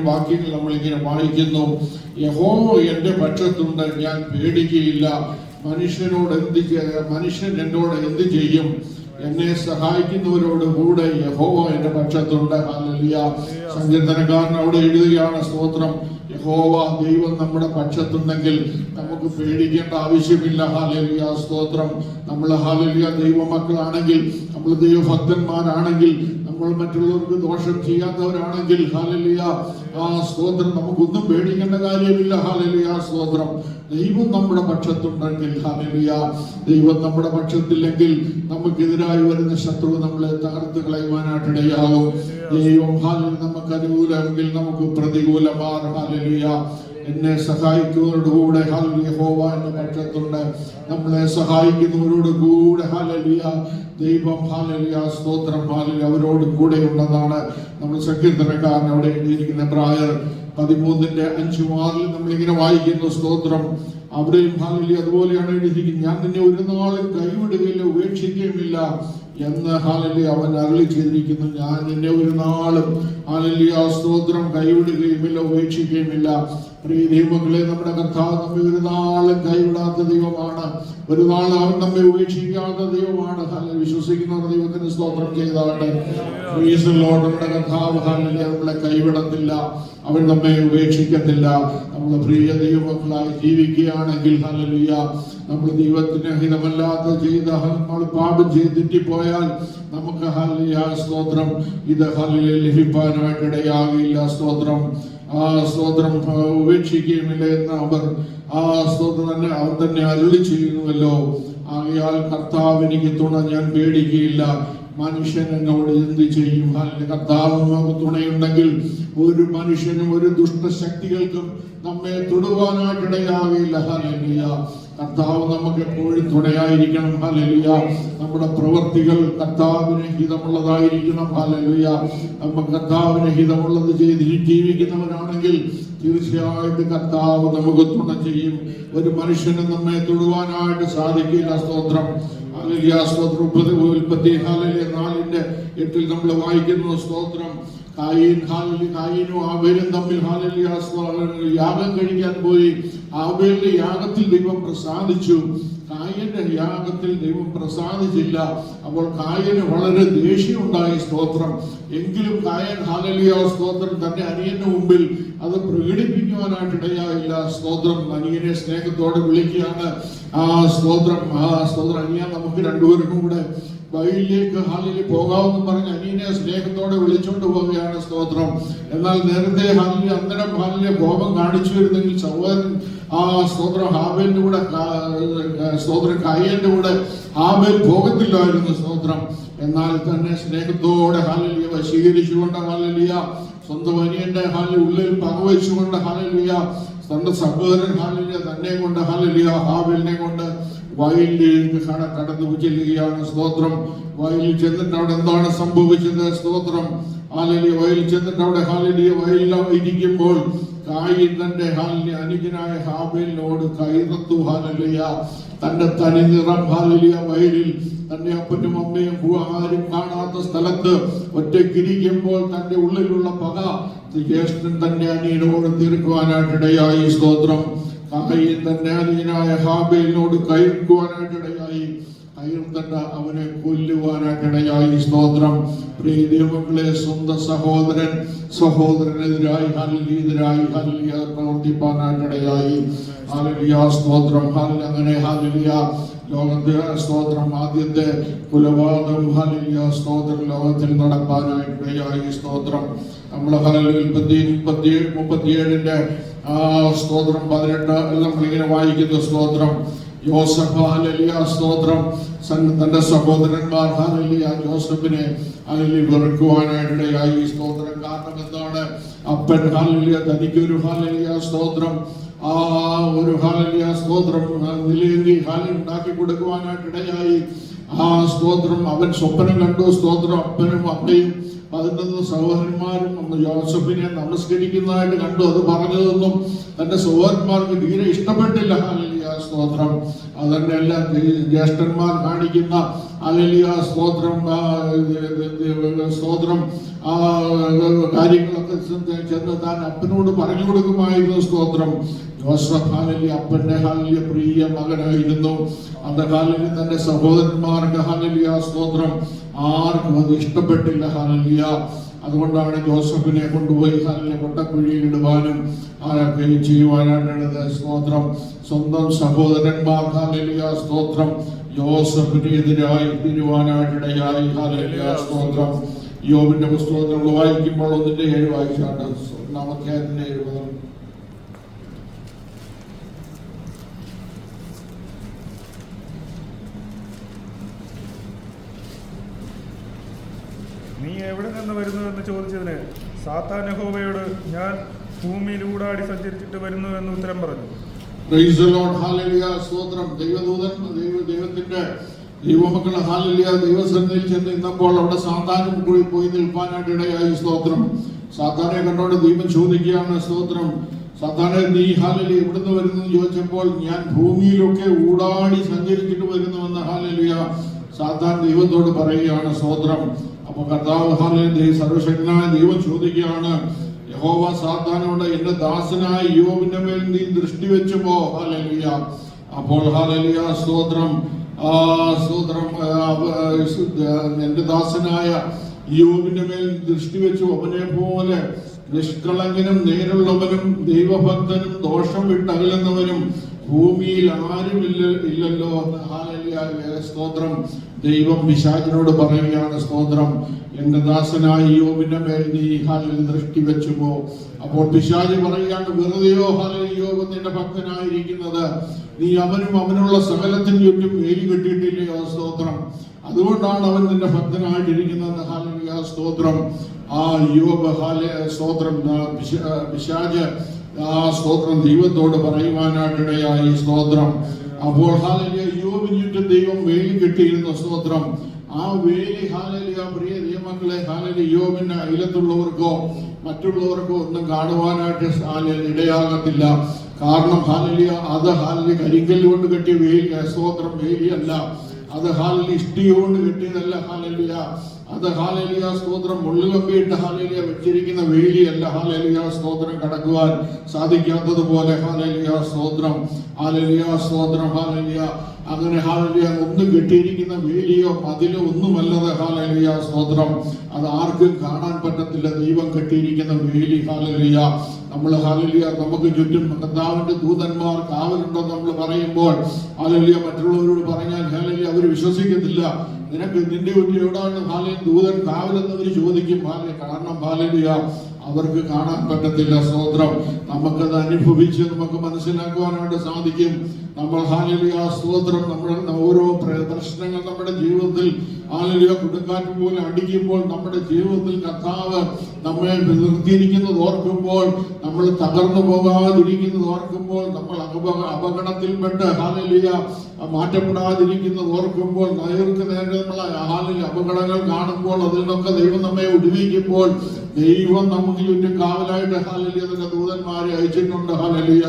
വാക്യങ്ങൾ നമ്മളിങ്ങനെ വായിക്കുന്നു. യഹോവ എന്റെ പക്ഷത്തുണ്ട്, ഞാൻ പേടിക്കുകയില്ല. മനുഷ്യൻ എന്നോട് എന്ത് ചെയ്യും? എന്നെ സഹായിക്കുന്നവരോട് കൂടെ യഹോവ എന്റെ പക്ഷത്തുണ്ട്. ഹല്ലേലൂയ. സങ്കീർത്തനക്കാരൻ അവിടെ എഴുതുകയാണ്. സ്തോത്രം. യഹോവ ദൈവം നമ്മുടെ പക്ഷത്തുണ്ടെങ്കിൽ നമുക്ക് പേടിക്കേണ്ട ആവശ്യമില്ല. ഹല്ലേലൂയ. സ്തോത്രം. നമ്മൾ ഹല്ലേലൂയ ദൈവമക്കളാണെങ്കിൽ, നമ്മൾ ദൈവഭക്തന്മാരാണെങ്കിൽ, നമ്മൾ മറ്റുള്ളവർക്ക് ദോഷം ചെയ്യാത്തവരാണെങ്കിൽ ഹല്ലേലൂയ സ്തോത്രം നമുക്കൊന്നും പേടിക്കേണ്ട കാര്യമില്ല. ഹല്ലേലൂയ. സ്തോത്രം. ദൈവം നമ്മുടെ പക്ഷത്തുണ്ടെങ്കിൽ ഹല്ലേലൂയ. ദൈവം നമ്മുടെ പക്ഷത്തില്ലെങ്കിൽ നമുക്കെതിരായി വരുന്ന ശത്രു നമ്മളെ തകർത്ത് കളയുവാനായിട്ടിടയാകും. ദൈവം ഹല്ലേലൂയ നമുക്ക് അനുകൂലമെങ്കിൽ നമുക്ക് പ്രതികൂലമാണ്. ഹല്ലേലൂയ. എന്നെ സഹായിക്കുന്നവരോട് കൂടെ ഹല്ലേലൂയ യഹോവ എന്റെ പക്ഷത്തുണ്ട്. നമ്മളെ സഹായിക്കുന്നവരോട് കൂടെ ഹല്ലേലൂയ ദൈവം ഹല്ലേലൂയ സ്തോത്രം ഹല്ലേലൂയ അവരോട് കൂടെ ഉണ്ടെന്നാണ് നമ്മൾ സങ്കീർത്തനക്കാരൻ അവിടെ എഴുതിയിരിക്കുന്ന. എബ്രായർ 13:5-6 നമ്മളിങ്ങനെ വായിക്കുന്നു. സ്തോത്രം. അവിടെയും ഹല്ലേലൂയ അതുപോലെയാണ് എഴുതിയിരിക്കുന്നത്. ഞാൻ നിന്നെ ഒരു നാളും കൈവിടുകയില്ല, ഉപേക്ഷിക്കുകയുമില്ല എന്ന് ഹല്ലേലൂയ അവൻ അരുളി ചെയ്തിരിക്കുന്നു. ഞാൻ നിന്നെ ഒരു നാളും ഹല്ലേലൂയ സ്തോത്രം കൈവിടുകയുമില്ല, ഉപേക്ഷിക്കുകയുമില്ല. പ്രിയ ദൈവമക്കളെ, നമ്മുടെ കർത്താവ് നമ്മെ ഒരു നാളും കൈവിടാത്ത ദൈവമാണ്. ഒരു നാൾ അവൻ നമ്മെ ഉപേക്ഷിക്കാത്ത ദൈവമാണ്. ഹല്ലേലൂയ. വിശ്വസിക്കുന്നവർ ദൈവത്തിന് സ്തോത്രം ചെയ്താട്ടെ. Praise the Lord. നമ്മുടെ കർത്താവ് ഹല്ലേലൂയ നമ്മളെ കൈവിടത്തില്ല, അവൻ നമ്മെ ഉപേക്ഷിക്കത്തില്ല. നമ്മൾ പ്രിയ ദൈവമക്കളായി ജീവിക്കുകയാണെങ്കിൽ ഹല്ലേലൂയ നമ്മൾ ദൈവത്തിന് ഹിതമല്ലാത്ത ചെയ്ത നമ്മൾ പാപം ചെയ്ത് തെറ്റിപ്പോയാൽ നമുക്ക് ഹല്ലേലൂയ സ്തോത്രം ഇത് ഹല്ലേലൂയ ലഭിക്കാനായിട്ടിടയാകില്ല. സ്തോത്രം. സ്തോത്രം. ഉപേക്ഷിക്കുകയുമില്ല എന്ന് സ്തോത്രം തന്നെ അവൻ തന്നെ അരുളി ചെയ്യുന്നുവല്ലോ. ആകയാൽ കർത്താവ് എനിക്ക് തുണ, ഞാൻ പേടിക്കുകയില്ല. മനുഷ്യൻ എന്നോട് എന്ത് ചെയ്യും? കർത്താവ് നമുക്ക് തുണയുണ്ടെങ്കിൽ ഒരു മനുഷ്യനും ഒരു ദുഷ്ടശക്തികൾക്കും നമ്മെ തൊടുവാനായിട്ടിടയാകില്ല. ഹല്ലേലൂയ. കർത്താവ് നമുക്ക് എപ്പോഴും തുണയായിരിക്കണം. ഹല്ലേലൂയ. നമ്മുടെ പ്രവൃത്തികൾ കർത്താവിന് ഹിതമുള്ളതായിരിക്കണം. ഹല്ലേലൂയ. നമ്മൾ കർത്താവിന് ഹിതമുള്ളത് ചെയ്ത് ജീവിക്കുന്നവരാണെങ്കിൽ തീർച്ചയായിട്ടും കർത്താവ് നമുക്ക് തുണ ചെയ്യും. ഒരു മനുഷ്യനും നമ്മെ തൊടുവാനായിട്ട് സാധിക്കില്ല. സ്തോത്രം. ഹല്ലേലൂയ. സ്തോത്രം. ഉൽപ്പത്തി 4:8 നമ്മൾ വായിക്കുന്നു. സ്തോത്രം. കായീനും ആബേലും തമ്മിൽ ഹല്ലേലൂയ യാഗം കഴിക്കാൻ പോയി. ആബേലിന്റെ യാഗത്തിൽ ദൈവം പ്രസാദിച്ചു, കായന്റെ യാഗത്തിൽ ദൈവം പ്രസാദിച്ചില്ല. അപ്പോൾ കായന് വളരെ ദേഷ്യമുണ്ടായി. സ്തോത്രം. എങ്കിലും കായൻ ഹല്ലേലൂയ സ്തോത്രം തന്റെ അനിയന്റെ മുമ്പിൽ അത് പ്രകടിപ്പിക്കുവാനായിട്ടിടയായില്ല. സ്തോത്രം. അനിയനെ സ്നേഹത്തോടെ വിളിക്കുകയാണ്. സ്തോത്രം. സ്തോത്രം. അനിയ നമുക്ക് രണ്ടുപേർക്കും കൂടെ വഴിയിലേക്ക് ഹല്ലേലൂയ പോകാമെന്ന് പറഞ്ഞ് അനിയനെ സ്നേഹത്തോടെ വിളിച്ചോണ്ട് പോവുകയാണ്. സ്തോത്രം. എന്നാൽ നേരത്തെ ഹല്ലേലൂയ അന്നേരം ഹല്ലേലൂയ കോപം കാണിച്ചു വരുന്നെങ്കിൽ സഹോദരൻ സ്തോത്രം ഹാബേലിന്റെ കൂടെ സ്തോത്രം കായന്റെ കൂടെ ഹാബേൽ പോകത്തില്ലായിരുന്നു. സ്തോത്രം. എന്നാൽ തന്നെ സ്നേഹത്തോടെ ഹല്ലേലൂയ വശീകരിച്ചുകൊണ്ട് ഹല്ലേലൂയ സ്വന്തം അനിയന്റെ ഹല്ലേലൂയ ഉള്ളിൽ പങ്കുവെച്ചുകൊണ്ട് ഹല്ലേലൂയ തന്റെ സഹോദരൻ ഹല്ലേലൂയ തന്നെ കൊണ്ട് ഹല്ലേലൂയ ഹാബേലിനെ കൊണ്ട് വയലിലേക്ക് കടന്നു ചെല്ലുകയാണ്. സ്തോത്രം. വയലിൽ ചെന്നിട്ട് അവിടെ എന്താണ് സംഭവിച്ചത്? സ്തോത്രം. ഹല്ലേലൂയ. വയലിൽ ചെന്നിട്ട് അവിടെ ഹല്ലേലൂയ വയലിൽ ഇരിക്കുമ്പോൾ കായീൻ തന്റെ ഹല്ലേലൂയ അനുജനായ ഹാബേലിനോട് കൈറത്തു. ഹല്ലേലൂയ. തന്റെ തനി നിറം ഹല്ലേലൂയ വയലിൽ തന്റെ അപ്പനും അമ്മയും ആരും കാണാത്ത സ്ഥലത്ത് ഒറ്റയ്ക്കിരിക്കുമ്പോൾ തന്റെ ഉള്ളിലുള്ള പക ജ്യേഷ്ഠൻ തന്റെ അനിയനോട് തീർക്കുവാനായിട്ടിടയായി. സ്തോത്രം. കായീൻ തന്റെ അനുജനായ ഹാബേലിനോട് കൈർക്കുവാനായിട്ടിടയായി. കയ്യിൽ അവനെ കൊല്ലുവാനായിട്ടിടയായി. സ്തോത്രം. പ്രിയ ദൈവമക്കളെ, സ്വന്തം സഹോദരനെതിരായി ഹല്ലേലൂയ പ്രവർത്തിപ്പാനായിട്ടിടയായി. ഹല്ലേലൂയ, സ്തോത്രം. അങ്ങനെ ഹല്ലേലൂയ ലോകത്തെ സ്തോത്രം ആദ്യത്തെ കുലപാതകം ഹല്ലേലൂയ സ്തോത്രം ലോകത്തിൽ നടപ്പാനായിട്ടിടയായി. സ്തോത്രം. നമ്മൾ ഹല്ലേലൂയ 37 സ്തോത്രം 18 നമ്മളിങ്ങനെ വായിക്കുന്ന സ്തോത്രം. യോസഫ് ഹല്ലേലൂയ സ്തോത്രം തന്റെ സഹോദരന്മാർ ഹല്ലേലൂയ ജോസഫിനെ ഹല്ലേലൂയ വെറുക്കുവാനായിട്ടിടയായി. സ്തോത്രം. കാരണം എന്താണ്? അപ്പൻ ഹല്ലേലൂയ തനിക്കൊരു ഹല്ലേലൂയ സ്തോത്രം ഒരു ഹല്ലേലൂയ സ്തോത്രം നിലയെങ്കിൽ ഉണ്ടാക്കി കൊടുക്കുവാനായിട്ടിടയായി. സ്തോത്രം. അവൻ സ്വപ്നം കണ്ടു. സ്തോത്രം. അപ്പനും അമ്മയും 11 സഹോദരന്മാരും യോസഫിനെ നമസ്കരിക്കുന്നതായിട്ട് കണ്ടു. അത് പറഞ്ഞതൊന്നും തന്റെ സഹോദരന്മാർക്ക് തീരെ ഇഷ്ടപ്പെട്ടില്ല. ഹല്ലേലൂയ സ്തോത്രം. അതന്നെ എല്ലാ ജ്യേഷ്ഠന്മാർ കാണിക്കുന്ന ഹല്ലേലൂയ സ്തോത്രം കാര്യങ്ങളൊക്കെ ചെന്ന് താൻ അപ്പനോട് പറഞ്ഞു കൊടുക്കുമായിരുന്നു. സ്തോത്രം. യോസഫ് ഹല്ലേലൂയ അപ്പന്റെ ഹല്ലേലൂയ പ്രിയ മകനായിരുന്നു. അന്ന് ഹല്ലേലൂയ തന്റെ സഹോദരന്മാർക്ക് ഹല്ലേലൂയ സ്തോത്രം ആർക്കും അത് ഇഷ്ടപ്പെട്ടില്ല. ഹല്ലേലൂയ. അതുകൊണ്ടാണ് ജോസഫിനെ കൊണ്ടുപോയി ഹല്ലേലൂയ കൊട്ടക്കുഴിയിൽ ഇടുവാനും ആരൊക്കെ ചെയ്യുവാനായിട്ടത്. സ്തോത്രം. സ്വന്തം സഹോദരന്മാർ ഹല്ലേലൂയ സ്തോത്രം യോസഫിനെതിരായി തിരുവാനായിട്ടിടയായി. ഹല്ലേലൂയ സ്തോത്രം. യോബിന്റെ പുസ്തകത്തിൽ വായിക്കുമ്പോൾ 1:7 വായിച്ചാണ്. 1-ാമധ്യായത്തിന്റെ 70. നീ എവിടെ നിന്ന് വരുന്നുവെന്ന് ചോദിച്ചതിന് സാത്താൻ യഹോവയോട് ഞാൻ ഭൂമിയിൽ ഊടാടി സഞ്ചരിച്ചിട്ട് വരുന്നു എന്ന് ഉത്തരം പറഞ്ഞു. Praise the Lord. ഹല്ലേലൂയ സ്തോത്രം. ദൈവത്തിന്റെ ദൈവമക്കൾ ഹല്ലേലൂയ ദൈവസന്നിധിയിൽ ചെന്ന് നിന്നപ്പോൾ അവിടെ സാത്താനും കൂടി പോയി നിൽപ്പാനായിട്ടിടയായി. സ്തോത്രം. സാത്താനെ കണ്ടോണ്ട് ദൈവം ചോദിക്കുകയാണ്. സ്തോത്രം. സാത്താനെ നീ ഹല്ലേലൂയ എവിടുന്ന് വരുന്നു എന്ന് ചോദിച്ചപ്പോൾ ഞാൻ ഭൂമിയിലൊക്കെ ഊടാടി സഞ്ചരിച്ചിട്ട് വരുന്നുവെന്ന് ഹല്ലേലൂയ സാത്താൻ ദൈവത്തോട് പറയുകയാണ്. സ്തോത്രം. അപ്പൊ കർത്താവ് ഹല്ലേലൂയ സർവശക്തനായ ദൈവം ചോദിക്കുകയാണ്, യഹോവ സാത്താനോട് എന്റെ ദാസനായ യോബിന്റെ മേൽ നീ ദൃഷ്ടി വെച്ചുപോ. ഹല്ലേലൂയ. അപ്പോൾ ഹല്ലേലൂയ സ്തോത്രം സ്തോത്രം എന്റെ ദാസനായ യോബിന്റെ മേൽ ദൃഷ്ടി വെച്ചു. അവനെ പോലെ നിഷ്കളങ്കനും നേരുള്ളവനും ദൈവഭക്തനും ദോഷം വിട്ടകലുന്നവനും ഭൂമിയിൽ ആരും ഇല്ലല്ലോ. ഹല്ലേലൂയ സ്തോത്രം. ദൈവം പിശാചിനോട് പറയുകയാണ്. സ്തോത്രം. എന്റെ ദാസനായ യോബിന്റെ മേൽ നീ ഹല്ലേലൂയ ദൃഷ്ടി വെച്ചുപോ. അപ്പോൾ പിശാച് പറയുകയാണ്, വെറുതെയോ ഹല്ലേലൂയ യോബ് നിന്റെ ഭക്തനായിരിക്കുന്നത്? നീ അവനും അവനുള്ള സകലത്തിന് ചുറ്റും വേലി കെട്ടിയിട്ടില്ലയോ? സ്തോത്രം. അതുകൊണ്ടാണ് അവൻ നിന്റെ ഭക്തനായിട്ടിരിക്കുന്നത്. ഹല്ലേലൂയ സ്തോത്രം. യോബ് സ്തോത്രം പിശാച് സ്തോത്രം ദൈവത്തോട് പറയുവാനായിട്ടിടയായി. സ്തോത്രം. അപ്പോൾ ഹല്ലേലൂയ യോബിന് ചുറ്റും ദൈവം വേലി കെട്ടിയിരുന്നു. സ്തോത്രം. ആ വേലി ഹല്ലേലൂയ പ്രിയ ദൈവമക്കളെ ഹല്ലേലൂയ യോബിന്റെ അയലത്തുള്ളവർക്കോ മറ്റുള്ളവർക്കോ ഒന്നും കാണുവാനായിട്ട് ഇടയാകത്തില്ല. കാരണം ഹല്ലേലൂയ അത് ഹല്ലേലൂയ കരിങ്കല്ല് കൊണ്ട് കെട്ടിയ വേലി സ്തോത്രം വേലിയല്ല. അത് ഹല്ലേലൂയ ഇഷ്ടിക കൊണ്ട് കെട്ടിയതല്ല. ഹല്ലേലൂയ അത് ഹല്ലേലൂയ സ്തോത്രം മുള്ളുകമ്പിയിട്ട് ഹല്ലേലൂയ വെച്ചിരിക്കുന്ന വേലിയല്ല. ഹല്ലേലൂയ സ്തോത്രം കടക്കുവാൻ സാധിക്കാത്തതുപോലെ ഹല്ലേലൂയ സ്തോത്രം ഹല്ലേലൂയ സ്തോത്രം ഹല്ലേലൂയ അങ്ങനെ ഹല്ലേലൂയ ഒന്നും കെട്ടിയിരിക്കുന്ന വേലിയോ മതിലോ ഒന്നുമല്ലത്. ഹല്ലേലൂയ സ്തോത്രം. അത് ആർക്കും കാണാൻ പറ്റത്തില്ല. ദൈവം കെട്ടിയിരിക്കുന്ന വേലി. ഹല്ലേലൂയ. നമ്മൾ ഹല്ലേലൂയ നമുക്ക് ചുറ്റും കർത്താവിന്റെ ദൂതന്മാർ കാവലുണ്ടെന്ന് നമ്മൾ പറയുമ്പോൾ ഹല്ലേലൂയ മറ്റുള്ളവരോട് പറഞ്ഞാൽ ഹല്ലേലൂയ അവർ വിശ്വസിക്കത്തില്ല. നിനക്ക് നിന്റെ ചുറ്റും എവിടെയാണ് ഹല്ലേലൂയ ദൂതൻ കാവലെന്നവർ ചോദിക്കും. കാരണം ഹല്ലേലൂയ അവർക്ക് കാണാൻ പറ്റത്തില്ല. സ്തോത്രം. നമുക്കത് അനുഭവിച്ച് നമുക്ക് മനസ്സിലാക്കുവാനായിട്ട് സാധിക്കും. നമ്മൾ ഹല്ലേലൂയ സ്തോത്രം നമ്മുടെ ഓരോ പ്രശ്നങ്ങൾ നമ്മുടെ ജീവിതത്തിൽ ഹല്ലേലൂയ കൊടുങ്കാറ്റ് പോലെ അടിക്കുമ്പോൾ നമ്മുടെ ജീവിതത്തിൽ കർത്താവ് നമ്മെ നിർത്തിയിരിക്കുന്നത് ഓർക്കുമ്പോൾ, നമ്മൾ തകർന്നു പോകാതിരിക്കുന്നത് ഓർക്കുമ്പോൾ, നമ്മൾ അപകടത്തിൽപ്പെട്ട് ഹല്ലേലൂയ മാറ്റപ്പെടാതിരിക്കുന്നത് ഓർക്കുമ്പോൾ, ദൈർഘ്യനേരം നമ്മൾ ഹല്ലേലൂയ അപകടങ്ങൾ കാണുമ്പോൾ, അതിൽ നിന്നൊക്കെ ദൈവം നമ്മെ വിടുവിക്കുമ്പോൾ ദൈവം നമുക്ക് ചുറ്റും കാവലായിട്ട് ഹല്ലേലൂയ ദൂതന്മാരെ അയച്ചിട്ടുണ്ട്. ഹല്ലേലൂയ.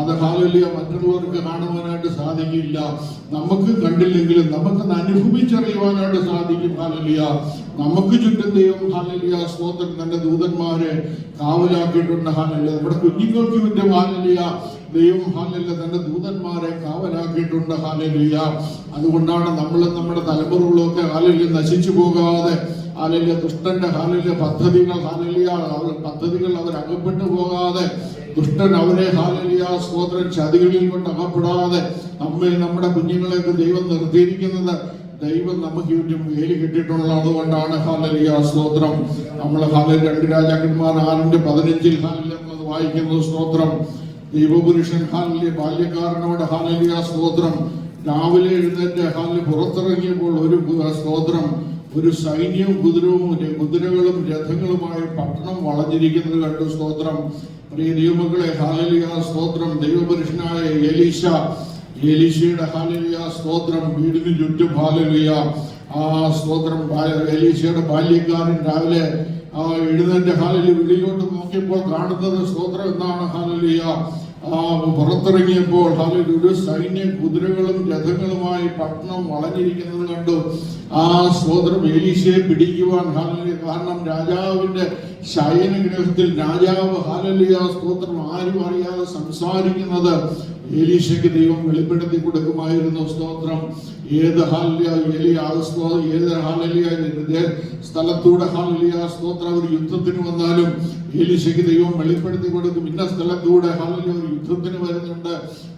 അത് ഹല്ലേലൂയ മറ്റുള്ളവർക്ക് കാണുവാനായിട്ട് സാധിക്കില്ല. നമുക്ക് കണ്ടില്ലെങ്കിലും നമുക്കത് അനുഭവിച്ചറിയുവാനായിട്ട് സാധിക്കും. ഹല്ലേലൂയ. നമുക്ക് ചുറ്റും ദൈവം ഹല്ലേലൂയ സ്തോത്രം തന്റെ ദൂതന്മാരെ കാവലാക്കിയിട്ടുണ്ട്. ഹല്ലേലൂയ. നമ്മുടെ കുഞ്ഞുങ്ങൾക്ക് ചുറ്റും ഹല്ലേലൂയ ദൈവം ഹല്ലേലൂയ തന്റെ ദൂതന്മാരെ കാവലാക്കിയിട്ടുണ്ട്. ഹല്ലേലൂയ. അതുകൊണ്ടാണ് നമ്മളും നമ്മുടെ തലമുറകളൊക്കെ ഹല്ലേലൂയ നശിച്ചു പോകാതെ ഹല്ലേലൂയ ദുഷ്ടന്റെ ഹല്ലേലൂയ പദ്ധതികൾ അവർ അകപ്പെട്ടു പോകാതെ, ദുഷ്ടൻ അവരെ ഹല്ലേലൂയ സ്തോത്രം ചതികളിൽ കൊണ്ട് അകപ്പെടാതെ നമ്മെ നമ്മുടെ കുഞ്ഞുങ്ങളെയൊക്കെ ദൈവം നിർത്തിയിരിക്കുന്നത് ദൈവം നമുക്ക് ചുറ്റും വേലി കെട്ടിയിട്ടുള്ളത് കൊണ്ടാണ്. ഹല്ലേലൂയ സ്തോത്രം. നമ്മൾ ഹല്ലേലൂയ 2 രാജാക്കന്മാർ 6:15 ഹല്ലേലൂയ നമ്മൾ വായിക്കുന്നു. സ്തോത്രം. ദൈവപുരുഷൻ ഹല്ലേലൂയ ബാല്യക്കാരനോട് ഹല്ലേലൂയ സ്തോത്രം രാവിലെ എഴുന്നേറ്റ് ഹല്ലേലൂയ പുറത്തിറങ്ങിയപ്പോൾ ഒരു സൈന്യവും കുതിരകളും രഥങ്ങളുമായി പട്ടണം വളഞ്ഞിരിക്കുന്നത് കണ്ടു. സ്തോത്രം. പ്രിയ ദൈവമക്കളെ ഹല്ലേലൂയ സ്തോത്രം. ദൈവപുരുഷനായ എലീശയുടെ ഹല്ലേലൂയ സ്തോത്രം വീടിന് ചുറ്റും ഹല്ലേലൂയ സ്തോത്രം. എലീശയുടെ ബാല്യക്കാരൻ രാവിലെ എഴുന്നേറ്റ് ഹല്ലേലൂയ വെളിയിലോട്ട് നോക്കിയപ്പോൾ കാണുന്നത് സ്തോത്രം എന്നാണ്. ഹല്ലേലൂയ പുറത്തിറങ്ങിയപ്പോൾ ഹല്ലേലൂയ ഒരു സൈന്യം കുതിരകളും രഥങ്ങളുമായി പട്ടണം വളഞ്ഞിരിക്കുന്നത് കണ്ടു. സ്തോത്രം എലീശയെ പിടിക്കുവാൻ ഹല്ലേലൂയ. കാരണം രാജാവിന്റെ ശയനഗൃഹത്തിൽ രാജാവ് ഹല്ലേലൂയ സ്തോത്രം ആരും അറിയാതെ സംസാരിക്കുന്നത് എലീശയ്ക്ക് ദൈവം വെളിപ്പെടുത്തി കൊടുക്കുമായിരുന്നു. സ്തോത്രം. ഏത് സ്ഥലത്തൂടെ ഹല്ലേലൂയ സ്തോത്രം ഒരു യുദ്ധത്തിന് വന്നാലും എലീശയ്ക്ക് ദൈവം വെളിപ്പെടുത്തി കൊടുക്കും. ഇന്ന സ്ഥലത്തൂടെ ഹല്ലേലൂയ ഒരു യുദ്ധത്തിന് വരുന്നുണ്ട്.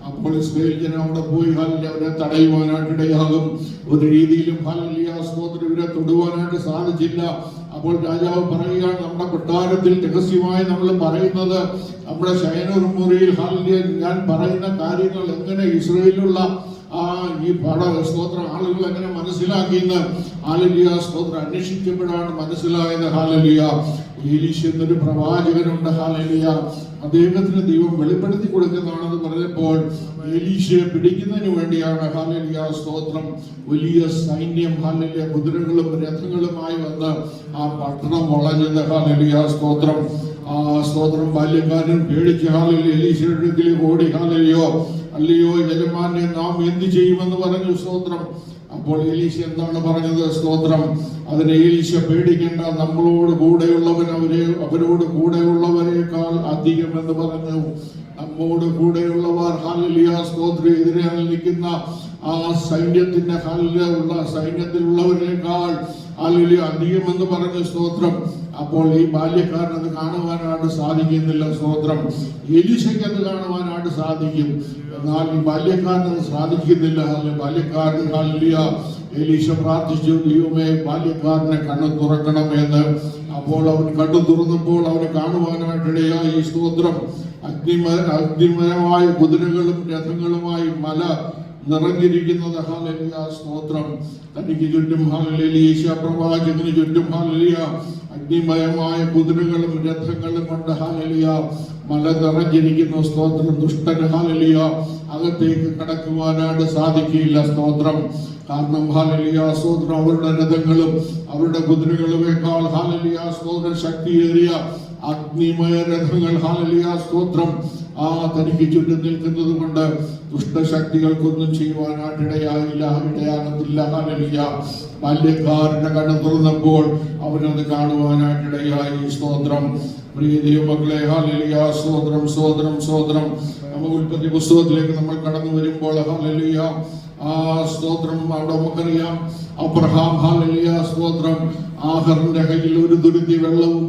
അപ്പോൾ ഇസ്രായേൽ ജനം അവിടെ പോയി ഹല്ലേലൂയ അവരെ തടയുവാനായിട്ട് ഇടയാകും. ഒരു രീതിയിലും ഹല്ലേലൂയ സ്തോത്രം ഇവരെ തൊടുവാനായിട്ട് സാധിച്ചില്ല. അപ്പോൾ രാജാവ് പറയുകയാണ്, നമ്മുടെ കൊട്ടാരത്തിൽ രഹസ്യമായി നമ്മൾ പറയുന്നത് നമ്മുടെ ശയനമുറിയിൽ ഹല്ലേലൂയ ഞാൻ പറയുന്ന കാര്യങ്ങൾ എങ്ങനെ ഇസ്രായേലിലുള്ള ഈ സ്തോത്രം ആളുകൾ എങ്ങനെ മനസ്സിലാക്കിയെന്ന് ഹല്ലേലൂയ സ്തോത്രം അന്വേഷിക്കുമ്പോഴാണ് മനസ്സിലായത്. ഹല്ലേലൂയ എലീശ എന്നൊരു പ്രവാചകനുണ്ട്. ഹല്ലേലൂയ അദ്ദേഹത്തിന് ദൈവം വെളിപ്പെടുത്തി കൊടുക്കുന്നതാണെന്ന് പറഞ്ഞപ്പോൾ എലീശയെ പിടിക്കുന്നതിന് വേണ്ടിയാണ് ഹല്ലേലൂയ സ്തോത്രം വലിയ സൈന്യം ഹല്ലേലൂയ കുതിരകളും രഥങ്ങളുമായി വന്ന് പട്ടണം വളഞ്ഞത്. ഹല്ലേലൂയ സ്തോത്രം. സ്തോത്രം. ബാല്യക്കാരൻ പേടിച്ച് ഹല്ലേലൂയ എലീശയുടെ അടുക്കലേക്ക് ഓടി. അല്ലയോ യജമാനെ നാം എന്ത് ചെയ്യുമെന്ന് പറഞ്ഞു. സ്തോത്രം. അപ്പോൾ എലീശ എന്താണ് പറഞ്ഞത്? സ്തോത്രം. അതിന് എലീശ പേടിക്കേണ്ട, നമ്മളോട് കൂടെയുള്ളവൻ അവരോട് കൂടെയുള്ളവരെക്കാൾ അധികം എന്ന് പറഞ്ഞു. നമ്മോട് കൂടെയുള്ളവർ ഹല്ലേലൂയ സ്തോത്രം എതിരാൽ നിൽക്കുന്ന സൈന്യത്തിന്റെ സൈന്യത്തിലുള്ളവരെക്കാൾ ഹല്ലേലൂയ അധികം എന്ന് പറഞ്ഞു. സ്തോത്രം. അപ്പോൾ ഈ ബാല്യക്കാരൻ അത് കാണുവാനായിട്ട് സാധിക്കുന്നില്ല. സ്തോത്രം. എലീശയ്ക്ക് അത് കാണുവാനായിട്ട് സാധിക്കും, എന്നാൽ ഈ ബാല്യക്കാരൻ അത് സാധിക്കുന്നില്ല. ബാല്യക്കാരൻ ഹല്ലേലൂയ എലീശ പ്രാർത്ഥിച്ചു, ദൈവമേ ബാല്യക്കാരനെ കണ്ണു തുറക്കണമെന്ന്. അപ്പോൾ അവൻ കണ്ണു തുറന്നപ്പോൾ അവന് കാണുവാനായിട്ടിടയായി. സ്തോത്രം. അഗ്നിമയമായ കുതിരകളും രഥങ്ങളുമായി മല നിറഞ്ഞിരിക്കുന്നത്. ഹല്ലേലൂയ സ്തോത്രം. തനിക്ക് ചുറ്റും ഹല്ലേലൂയ എലീശ പ്രവാചകന് ചുറ്റും ഹല്ലേലൂയ അഗ്നിമയമായ കുതിരകളും രഥങ്ങളും കൊണ്ട് ഹല്ലേലൂയ മല നിറഞ്ഞിരിക്കുന്നു. സ്തോത്രം. ദുഷ്ടന് ഹല്ലേലൂയ അകത്തേക്ക് കടക്കുവാനായിട്ട് സാധിക്കില്ല. സ്തോത്രം. കാരണം ഹല്ലേലൂയ സ്തോത്രം അവരുടെ രഥങ്ങളും അവരുടെ കുതിരകളുമേക്കാൾ ഹല്ലേലൂയ സ്തോത്രം ശക്തിയേറിയ അഗ്നിമയ രഥങ്ങൾ ഹല്ലേലൂയ സ്തോത്രം തനിക്ക് ചുറ്റും നിൽക്കുന്നത് കൊണ്ട് ദുഷ്ടശക്തികൾക്കൊന്നും ചെയ്യുവാനായിട്ട് ഇടയാകത്തില്ല. ഹല്ലേലൂയ. ബാല്യക്കാരന്റെ കണ്ണ് തുറന്നപ്പോൾ അവനത് കാണുവാനായിട്ടിടയായി. സ്തോത്രം. പ്രിയ ദൈവമക്കളെ ഹല്ലേലൂയ സ്തോത്രം സ്തോത്രം സ്തോത്രം. നമ്മൾ ഉൽപ്പത്തി പുസ്തകത്തിലേക്ക് നമ്മൾ കടന്നു വരുമ്പോൾ ഹല്ലേലൂയ സ്തോത്രം അവിടെ നമുക്കറിയാം അബ്രഹാം ഹല്ലേലൂയ സ്തോത്രം ആഹാറിന്റെ കയ്യിൽ ഒരു തുരുത്തി വെള്ളവും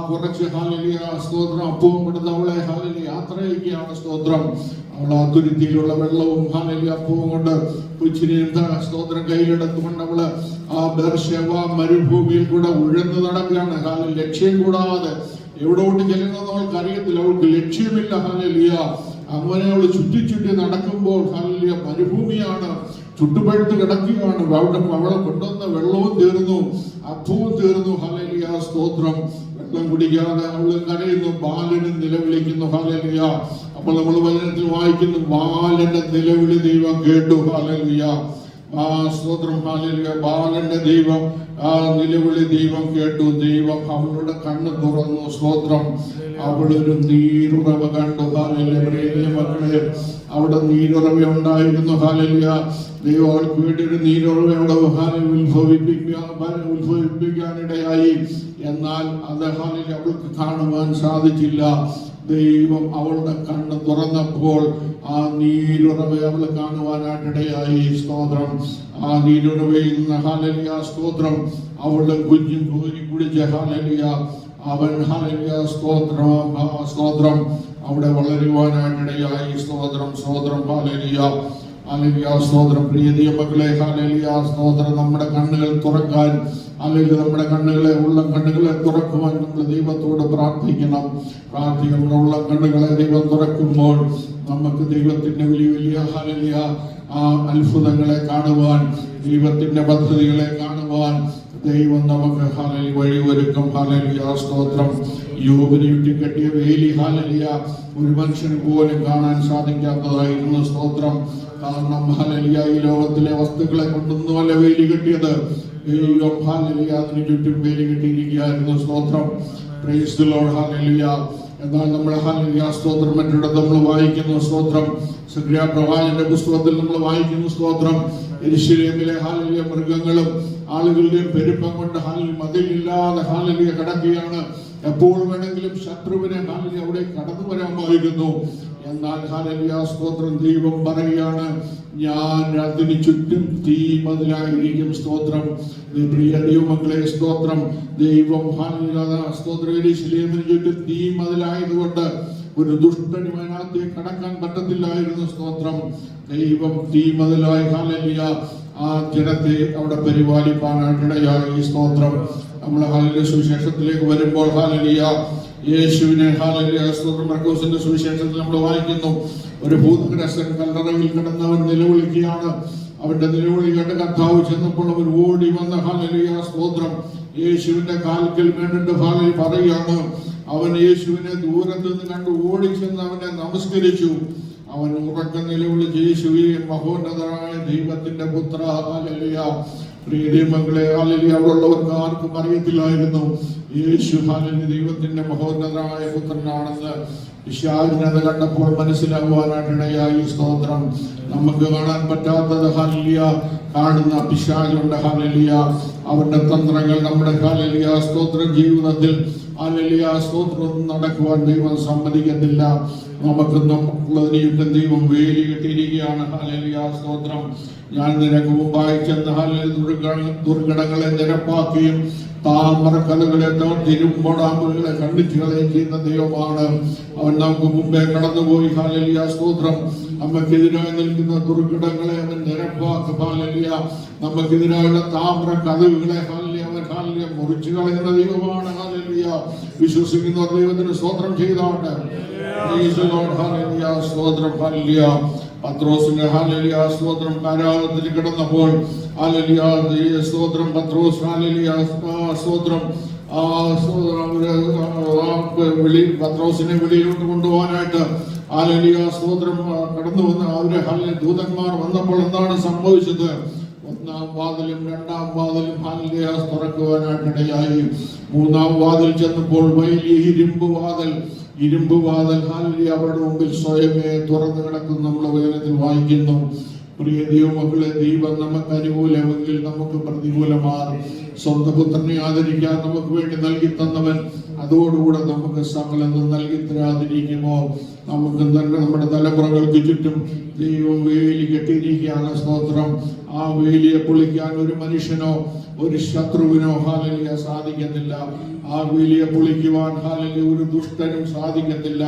കുറച്ച് ഹല്ലേലൂയ സ്തോത്രം അപ്പവും കൊടുത്ത് അവളെ ഹല്ലേലൂയ യാത്ര അയക്കുകയാണ്. സ്തോത്രം. അവൾ ആ തുരുത്തിയിലുള്ള വെള്ളവും ഹല്ലേലൂയ അപ്പവും കൊണ്ട് കൊച്ചിനെ സ്തോത്രം കയ്യിലെടുത്തുകൊണ്ട് അവള് ബേർശേബ മരുഭൂമിയിൽ കൂടെ ഉഴന്നു നടക്കുകയാണ്. ഹല്ലേലൂയ ലക്ഷ്യം കൂടാതെ എവിടോട്ട് ചെല്ലുന്നത് അവൾക്ക് അറിയത്തില്ല, അവൾക്ക് ലക്ഷ്യമില്ല. ഹല്ലേലൂയ അങ്ങനെ അവൾ ചുറ്റി നടക്കുമ്പോൾ ഹല്ലേലൂയ മരുഭൂമിയാണ്, ചുട്ടുപഴുത്ത് കിടക്കുകയാണ്. അവളെ കൊണ്ടുവന്ന വെള്ളവും തീർന്നു, അപ്പവും തീർന്നു. ഹല്ലേലൂയ സ്തോത്രം. വെള്ളം കുടിക്കാതെ അവൾ കരയുന്നു, ബാലനും നിലവിളിക്കുന്നു. ഹല്ലേലൂയ. അപ്പോൾ നമ്മൾ വചനത്തിൽ വായിക്കുന്നു, ബാലന്റെ നിലവിളി ദൈവം കേട്ടു. ഹല്ലേലൂയ. സ്തോത്രം ഹല്ലേലൂയ. ബാലന്റെ ദൈവം നിലവിളി ദൈവം കേട്ടു. ദൈവം അവളുടെ കണ്ണ് തുറന്നു. സ്തോത്രം. അവളൊരു നീരുറവ കണ്ടു. ഹല്ലേലൂയ. മക്കളെ, അവിടെ നീരുറവ ഉണ്ടായിരുന്നു. ഹല്ലേലൂയ. ദൈവം അവൾക്ക് വേണ്ടി ഒരു നീരുറവ അവിടെ ഉത്ഭവിപ്പിക്കാനിടയായി. എന്നാൽ അത് ഹല്ലേലൂയ അവൾക്ക് കാണുവാൻ സാധിച്ചില്ല. ദൈവം അവളുടെ കണ്ണ് തുറന്നപ്പോൾ ആ നീരുറവ അവൾ കാണുവാനായിട്ടിടയായി. സ്തോത്രം. ആ നീരുറവയിൽ നിന്ന് ഹല്ലേലൂയ സ്തോത്രം അവളുടെ കുഞ്ഞും കോരി കുടിച്ച ഹല്ലേലൂയ അവൻ ഹല്ലേലൂയ സ്തോത്രം അവിടെ വളരുവാനായിട്ടിടയായി. സ്തോത്രം സ്തോത്രം ഹല്ലേലൂയ ഹല്ലേലൂയ സ്തോത്രം. പ്രിയ ദൈവമക്കളെ, ഹല്ലേലൂയ സ്തോത്രം. നമ്മുടെ കണ്ണുകൾ തുറക്കാൻ, അല്ലെങ്കിൽ നമ്മുടെ കണ്ണുകളെ ഉള്ള കണ്ണുകളെ തുറക്കുവാൻ നമ്മൾ ദൈവത്തോട് പ്രാർത്ഥിക്കണം. ഉള്ള കണ്ണുകളെ ദൈവം തുറക്കുമ്പോൾ നമുക്ക് ദൈവത്തിന്റെ വലിയ വലിയ ഹല്ലേലൂയ ആ അത്ഭുതങ്ങളെ കാണുവാൻ, ദൈവത്തിന്റെ പദ്ധതികളെ കാണുവാൻ ദൈവം നമുക്ക് ഹല്ലേലൂയ വഴിയൊരുക്കും. ഹല്ലേലൂയ സ്തോത്രം. യോബിനെ കെട്ടിയ വേലി ഹല്ലേലൂയ ഒരു മനുഷ്യന് പോലും കാണാൻ സാധിക്കാത്തതായിരുന്നു. സ്തോത്രം. കാരണം ഹല്ലേലൂയ ഈ ലോകത്തിലെ വസ്തുക്കളെ കൊണ്ടൊന്നുമല്ല വേലി കെട്ടിയത്. ദൈവം ഹല്ലേലൂയ അതിന് ചുറ്റും വേലി കെട്ടിയിരിക്കുകയായിരുന്നു. സ്തോത്രം. Praise the Lord. ഹല്ലേലൂയ. എന്നാൽ നമ്മൾ ഹല്ലേലൂയ സ്തോത്രം മറ്റിടത്ത് നമ്മൾ വായിക്കുന്നു. സ്തോത്രം. സഖറിയ പ്രവാചകന്റെ പുസ്തകത്തിൽ നമ്മൾ വായിക്കുന്നു. സ്തോത്രം. യെരൂശലേമിലെ ഹല്ലേലൂയ മൃഗങ്ങളും ആളുകളുടെയും പെരുപ്പം കൊണ്ട് ഹല്ലേലൂയ മതിലില്ലാതെ ഹല്ലേലൂയ കിടക്കുകയാണ്. എപ്പോൾ വേണമെങ്കിലും ശത്രുവിനെ ഹല്ലേലൂയ അവിടെ കടന്നു വരാമായിരുന്നു. എന്നാൽ ഹല്ലേലൂയ സ്തോത്രം ദൈവം പറയുകയാണ്, ഞാൻ അതിന് ചുറ്റും തീ മതിലായിരിക്കും. സ്തോത്രം. പ്രിയ ദൈവമക്കളെ, സ്തോത്രം. ദൈവം ഹല്ലേലൂയ സ്തോത്രം യെരൂശലേമിന് ചുറ്റും തീ മതിലായതുകൊണ്ട് ഒരു ദുഷ്ടനും അതിനകത്തെ കടക്കാൻ പറ്റത്തില്ലായിരുന്നു. സ്തോത്രം. ദൈവം തീ മതിലായി ഹല്ലേലൂയ ആ ജനത്തെ അവിടെ പരിപാലിപ്പാനായിട്ടിടയായി. സ്തോത്രം. നമ്മൾ ഹല്ലേലൂയ സുവിശേഷത്തിലേക്ക് വരുമ്പോൾ ഹല്ലേലൂയ യേശുവിനെ ഹല്ലേലൂയ സ്തോത്രം മർക്കോസിന്റെ സുവിശേഷത്തിൽ നമ്മൾ വായിക്കുന്നു. ഒരു ഭൂതഗ്രസ്തൻ കല്ലറയിൽ കിടന്നവൻ നിലവിളിക്കുകയാണ്. അവന്റെ നിലവിളി കേട്ട് കർത്താവ് ചെന്നപ്പോൾ അവർ ഓടി വന്ന ഹല്ലേലൂയ സ്തോത്രം യേശുവിന്റെ കാൽക്കൽ വീണിട്ട് ഹല്ലേലൂയ പറയുകയാണ്. അവൻ യേശുവിനെ ദൂരത്ത് നിന്ന് കണ്ട് ഓടിച്ചെന്ന് അവനെ നമസ്കരിച്ചു. അവൻ ഉറക്കം നിലവിളിച്ച്, യേശുവേ മഹോന്നതനായ ദൈവത്തിന്റെ പുത്ര. ഹല്ലേലൂയ. പ്രിയ മക്കളെ, ഹല്ലേലൂയ അവിടെയുള്ളവർക്ക് ആർക്കും അറിയത്തില്ലായിരുന്നു യേശു ഹല്ലേലൂയ ദൈവത്തിന്റെ മഹോന്നതനായ പുത്രനാണെന്ന്. പിശാചിനത് കണ്ടപ്പോൾ മനസ്സിലാകുവാനായിട്ടിടയായി. സ്തോത്രം. നമുക്ക് കാണാൻ പറ്റാത്തത് ഹല്ലേലൂയ കാണുന്ന പിശാചുണ്ട്. ഹല്ലേലൂയ അവന്റെ തന്ത്രങ്ങൾ നമ്മുടെ ഹല്ലേലൂയ സ്തോത്രം ജീവിതത്തിൽ ഹല്ലേലൂയ സ്തോത്രം നടക്കുവാൻ ദൈവം സമ്മതിക്കത്തില്ല. നമുക്ക് നമുക്കുള്ളതിനെയും ദൈവം വേലി കെട്ടിയിരിക്കുകയാണ്. ഹല്ലേലൂയ സ്തോത്രം. ഞാൻ നിനക്ക് മുമ്പായി ചെന്ന് ഹല്ലേലൂയ ദുർഘടങ്ങളെ നിരപ്പാക്കുകയും താമരക്കലകളെ തിരുമ്പോടാമ്പുകളെ കണ്ടിച്ചു കളയുകയും ചെയ്യുന്ന ദൈവമാണ്. അവൻ നമുക്ക് മുമ്പേ കടന്നുപോയി. ഹല്ലേലൂയ സ്തോത്രം. നമുക്കെതിരായി നിൽക്കുന്ന ദുർഘടങ്ങളെ അവൻ നിരപ്പാക്കും. ഹല്ലേലൂയ നമുക്കെതിരായുള്ള താമ്ര കഥകളെ ഹല്ലേലൂയ മുറിച്ചു കളയുന്ന ദൈവമാണ്. ഹല്ലേലൂയ വിശ്വസിക്കുന്ന ദൈവത്തിന് സ്തോത്രം ചെയ്തോട്ടെ. ഹല്ലേലൂയ സ്തോത്രം. ഹല്ലേലൂയ പത്രോസിന്റെ ഹല്ലേലൂയ സ്തോത്രം കാരാഗ്രഹത്തിൽ കിടന്നപ്പോൾ ഹല്ലേലൂയ സ്തോത്രം പത്രോസ് ഹല്ലേലൂയ സ്തോത്രം പത്രോസിനെ വെളിയിലോട്ട് കൊണ്ടുപോകാനായിട്ട് ഹല്ലേലൂയ സ്തോത്രം കടന്നു വന്ന് അവരെ ഹല്ലേലൂയ ദൂതന്മാർ വന്നപ്പോൾ എന്താണ് സംഭവിച്ചത്? ഒന്നാം വാതിലും രണ്ടാം വാതിലും ഹല്ലേലൂയ തുറക്കുവാനായിട്ടിടയായി. മൂന്നാം വാതിൽ ചെന്നപ്പോൾ വലിയ ഇരുമ്പ് വാതിൽ ഹല്ലേലൂയ അവരുടെ മുമ്പിൽ സ്വയമേ തുറന്നു കിടക്കുന്നു. നമ്മുടെ വേദനത്തിൽ വായിക്കുന്നു. പ്രിയ ദൈവമക്കളെ, ദൈവം നമുക്ക് അനുകൂലമെങ്കിൽ നമുക്ക് പ്രതികൂലമാറും. സ്വന്തം പുത്രനെ ആദരിക്കാൻ നമുക്ക് വേണ്ടി നൽകി തന്നവൻ അതോടുകൂടെ നമുക്ക് സകലതും നൽകി തരാതിരിക്കുമോ? നമുക്ക് തന്നെ നമ്മുടെ തലമുറകൾക്ക് ചുറ്റും ദൈവം വേലി കെട്ടിയിരിക്കുകയാണ്. സ്തോത്രം. ആ വേലിയെ പൊളിക്കാൻ ഒരു മനുഷ്യനോ ഒരു ശത്രുവിനോ ഹല്ലേലൂയ സാധിക്കത്തില്ല. ആ വേലിയെ പൊളിക്കുവാൻ ഹല്ലേലൂയ ഒരു ദുഷ്ടനും സാധിക്കത്തില്ല.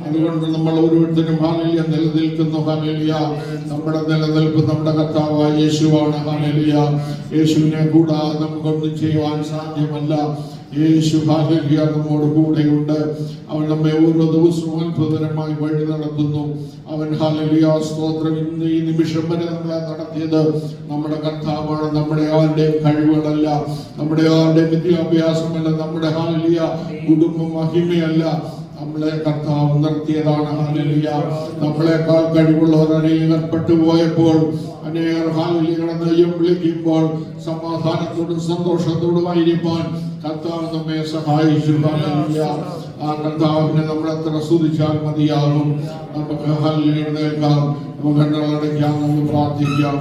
അതുകൊണ്ട് നമ്മൾ ഓരോരുത്തരും ഹല്ലേലൂയ നിലനിൽക്കുന്നു. ഹല്ലേലൂയ നമ്മുടെ നിലനിൽപ്പ് നമ്മുടെ കർത്താവായ യേശുവാണ്. ഹല്ലേലൂയ യേശുവിനെ കൂടാതെ നമുക്കൊന്നും ചെയ്യുവാൻ സാധ്യമല്ല. യേശു ഹല്ലേലൂയ നമ്മോട് കൂടെയുണ്ട്. അവൻ നമ്മെ ഓരോ ദിവസവും അത്ഭുതകരമായി വഴി നടത്തുന്നു. അവൻ ഹല്ലേലൂയ സ്തോത്രം ഇന്ന് ഈ നിമിഷം വരെ നമ്മളെ നടത്തിയത് നമ്മുടെ കർത്താവാണ്. നമ്മുടെ ആരുടെയും കഴിവുകളല്ല, നമ്മുടെ ആരുടെയും വിദ്യാഭ്യാസമല്ല, നമ്മുടെ ഹല്ലേലൂയ കുടുംബ മഹിമയല്ല. നമ്മളെ കർത്താവ് നിർത്തിയതാണ്. ഹല്ലേലൂയ നമ്മളെക്കാൾ കഴിവുള്ളവർ അനേകർ പെട്ടുപോയപ്പോൾ അനേകർ ഹാലലി കടന്നയ്യം വിളിക്കുമ്പോൾ സമാധാനത്തോടും സന്തോഷത്തോടുമായിരിക്കാൻ കർത്താവ് നമ്മെ സഹായിച്ചു. ഹല്ലേലൂയ. ആ കർത്താവിനെ നമ്മൾ എത്ര സ്തുതിച്ചാൽ മതിയാകും. നമുക്ക് ഹല്ലേലൂയ എഴുന്നേൽക്കാം, നമുക്ക് കണ്ണുകളടയ്ക്കാം, നമുക്ക് പ്രാർത്ഥിക്കാം.